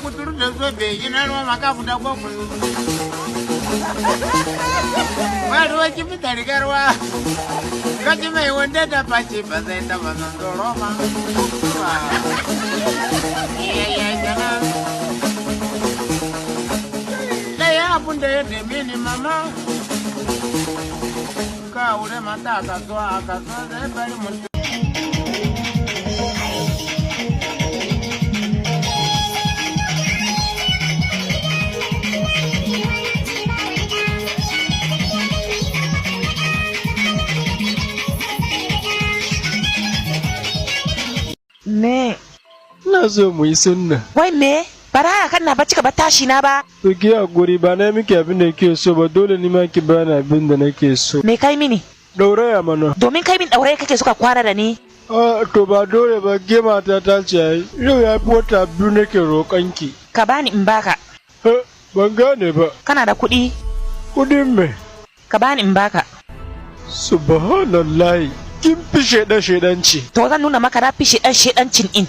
kuturu da zobe ina ruwa maka fita gogo ba ruwa ki fita rigarwa kaji mai wanda da face ba zai taba nan doro ma iya jana ɗaya abun da ya neme ni mama ka wure mata a kasuwa zai bari mutum Me? Na so mu yi sunna. Wai me? Bara kan na bacci ka ba tashi na ba. To ki hakuri ba na miki abin da kike so ba dole ni ma ki bani abin da nake so. Me kai mini? Dauraya mana. Domin kai min dauraya kake suka kwana da ni. To ba dole ba ke mata ta ce ai. Yau ya fi wata biyu nake roƙonki. Ka bani in baka. Ban gane ba. Kana da kuɗi? Kuɗin me? Ka bani in baka. Subhanallahi. Kin fi shedanci. To zan nuna maka na fi shedancin in.